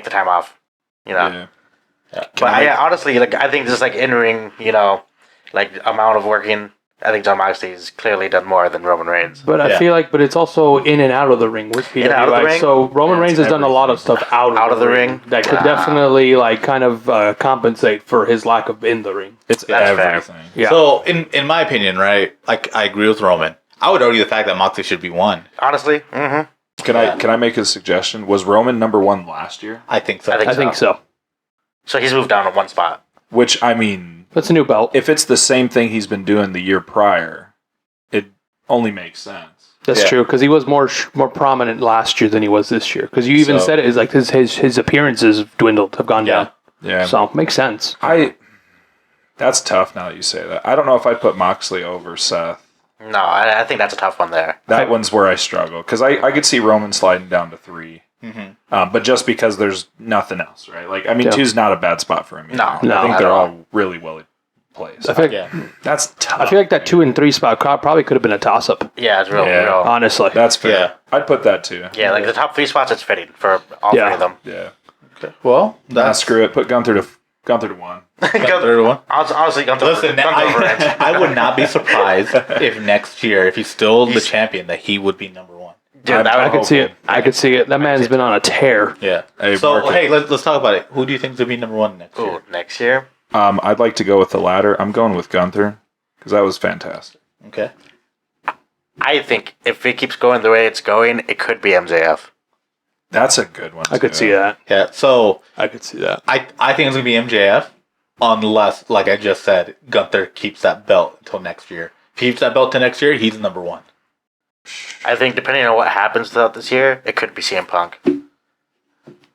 Speaker 3: the time off.
Speaker 4: Yeah.
Speaker 3: But honestly, like I think just like in ring, like amount of working, I think John Moxley's clearly done more than Roman Reigns.
Speaker 5: But I feel like, it's also in and out of the ring with PWI.
Speaker 3: In and out of the ring?
Speaker 5: So Roman Reigns has done a lot of stuff out of the ring that could definitely like kind of compensate for his lack of in the ring.
Speaker 4: It's
Speaker 3: That's fair.
Speaker 4: everything.
Speaker 5: Yeah.
Speaker 2: So in my opinion, right? Like I agree with Roman. I would argue the fact that Moxley should be 1.
Speaker 3: Honestly,
Speaker 4: Can I make a suggestion? Was Roman number 1 last year?
Speaker 2: I think so.
Speaker 5: I think so.
Speaker 3: so he's moved down to one spot.
Speaker 4: Which, I mean,
Speaker 5: That's a new belt.
Speaker 4: if it's the same thing he's been doing the year prior, it only makes sense.
Speaker 5: That's
Speaker 2: Yeah.
Speaker 5: true because he was more prominent last year than he was this year. Because you even
Speaker 2: So-
Speaker 5: said it is like his appearances have dwindled, have gone down.
Speaker 4: Yeah.
Speaker 5: So makes sense.
Speaker 4: That's tough now that you say that. I don't know if I'd put Moxley over Seth.
Speaker 3: No, I think that's a tough one there.
Speaker 4: That one's where I struggle because I could see Roman sliding down to 3, but just because there's nothing else, right? Like I mean,
Speaker 5: Yeah.
Speaker 4: 2's not a bad spot for him.
Speaker 3: No,
Speaker 4: I
Speaker 3: no,
Speaker 4: think
Speaker 3: at
Speaker 4: they're
Speaker 3: all.
Speaker 4: all really well placed.
Speaker 5: I feel like,
Speaker 2: Yeah.
Speaker 4: That's tough.
Speaker 5: I feel like that 2 and 3 spot probably could have been a toss up.
Speaker 3: Yeah, it's real.
Speaker 4: Yeah.
Speaker 5: Honestly,
Speaker 4: That's fair.
Speaker 2: Yeah.
Speaker 4: I'd put that too.
Speaker 3: Yeah, like the top 3 spots, it's fitting for all
Speaker 5: Yeah.
Speaker 3: 3 of them.
Speaker 4: Yeah.
Speaker 2: Okay. Well,
Speaker 4: Nah,
Speaker 2: that's
Speaker 4: screw it. Put Gunther to 1.
Speaker 2: third one.
Speaker 3: Honestly, Gunther
Speaker 2: Listen,
Speaker 3: over Reigns.
Speaker 2: I would not be surprised if next year, if he's still the champion, that he would be number 1.
Speaker 3: Dude,
Speaker 5: I
Speaker 3: would
Speaker 5: could see it. I could see it. That man's been on a tear.
Speaker 2: Yeah.
Speaker 4: Hey,
Speaker 2: So
Speaker 4: mark it.
Speaker 2: hey, let's talk about it. Who do you think is gonna be number 1 next year?
Speaker 3: Ooh, next year.
Speaker 4: I'd like to go with the latter. I'm going with Gunther because that was fantastic.
Speaker 2: Okay.
Speaker 3: I think if it keeps going the way it's going, it could be MJF.
Speaker 4: That's a good one.
Speaker 5: I could
Speaker 4: too.
Speaker 5: see that.
Speaker 2: Yeah. So
Speaker 5: I could see that.
Speaker 2: I think it's gonna be MJF, unless, like I just said, Gunther keeps that belt until next year. If he keeps that belt to next year, he's number 1.
Speaker 3: I think depending on what happens throughout this year, it could be CM Punk.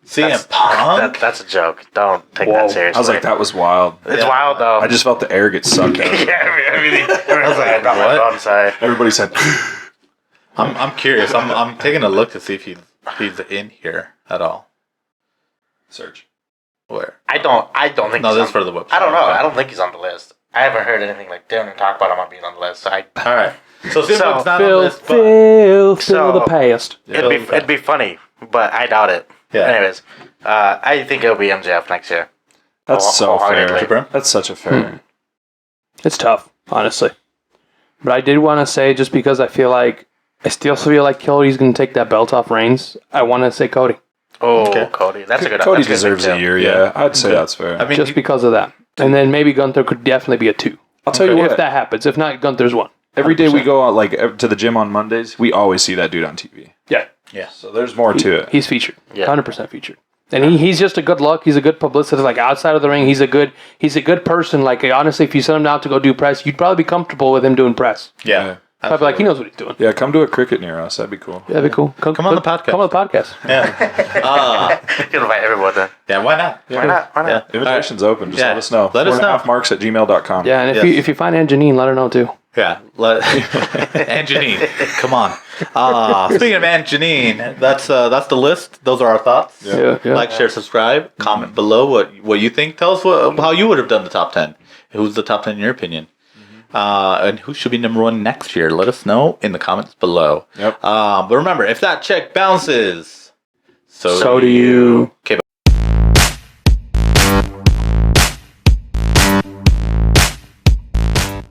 Speaker 2: CM Punk.
Speaker 3: That's a joke. Don't take
Speaker 5: Whoa.
Speaker 3: that seriously.
Speaker 4: I was like, that was wild.
Speaker 3: It's
Speaker 2: Yeah.
Speaker 3: wild though.
Speaker 4: I just felt the air get sucked out.
Speaker 3: yeah, I was like, I dropped my
Speaker 2: what?
Speaker 3: phone. Sorry.
Speaker 4: Everybody said,
Speaker 2: I'm curious. I'm taking a look to see if he's in here at all.
Speaker 4: search.
Speaker 2: Where?
Speaker 3: I don't think.
Speaker 2: No,
Speaker 3: he's
Speaker 2: this
Speaker 3: on-
Speaker 2: is for the website.
Speaker 3: I don't know.
Speaker 2: Okay.
Speaker 3: I don't think he's on the list. I haven't heard anything like Darren talk about him on being on the list. So
Speaker 2: All right. So CM
Speaker 3: So,
Speaker 2: Punk's not on
Speaker 5: Fill
Speaker 2: this, but
Speaker 3: So-
Speaker 5: the past.
Speaker 3: it'd be funny, but I doubt it.
Speaker 2: Yeah.
Speaker 3: Anyways, I think it'll be MJF next year.
Speaker 4: That's so
Speaker 3: Wholeheartedly.
Speaker 4: fair. That's such a fair.
Speaker 5: It's tough, honestly. But I did want to say, just because I still feel like Cody's going to take that belt off Reigns, I want to say Cody.
Speaker 3: Oh,
Speaker 2: Okay.
Speaker 3: Cody, that's a good.
Speaker 4: Cody
Speaker 3: that's a good
Speaker 4: deserves
Speaker 3: pick,
Speaker 4: a
Speaker 3: too.
Speaker 4: year.
Speaker 2: Yeah.
Speaker 4: Yeah, I'd say that's fair.
Speaker 2: I mean,
Speaker 5: Just because of that. And then maybe Gunther could definitely be a 2.
Speaker 4: I'll tell you
Speaker 5: If
Speaker 4: what.
Speaker 5: that happens. If not, Gunther's 1.
Speaker 4: Every day we go out to the gym on Mondays, we always see that dude on TV.
Speaker 5: Yeah.
Speaker 2: yeah.
Speaker 4: So there's more to it.
Speaker 5: He's featured.
Speaker 3: Yeah.
Speaker 5: 100% featured. And he's just a good luck. He's a good publicity. Like outside of the ring, he's a good person. Like honestly, if you sent him out to go do press, you'd probably be comfortable with him doing press.
Speaker 2: Yeah.
Speaker 5: I'd be like, he knows what he's doing.
Speaker 4: Yeah, come to a cricket near us. That'd be cool.
Speaker 5: Yeah, that'd be cool.
Speaker 2: Come on the podcast.
Speaker 5: Come on the podcast.
Speaker 2: Yeah.
Speaker 3: You'll invite everyone then.
Speaker 2: Yeah, why not?
Speaker 3: Why not? Why not?
Speaker 2: Yeah.
Speaker 4: Invitation's open. Just
Speaker 2: Yeah.
Speaker 4: let us know.
Speaker 2: Let us know.
Speaker 4: 4.5marks@gmail.com.
Speaker 5: Yeah, and
Speaker 2: Yes.
Speaker 5: if you find Aunt Janine, let her know too.
Speaker 2: Yeah. And Janine. Come on. Speaking of Aunt Janine, that's the list. Those are our thoughts.
Speaker 5: Yeah.
Speaker 2: Like, share, subscribe. Comment below what you think. Tell us how you would have done the top 10. Who's the top 10 in your opinion? And who should be number 1 next year? Let us know in the comments below.
Speaker 4: Yep.
Speaker 2: But remember, if that check bounces,
Speaker 5: So do you.
Speaker 2: Okay.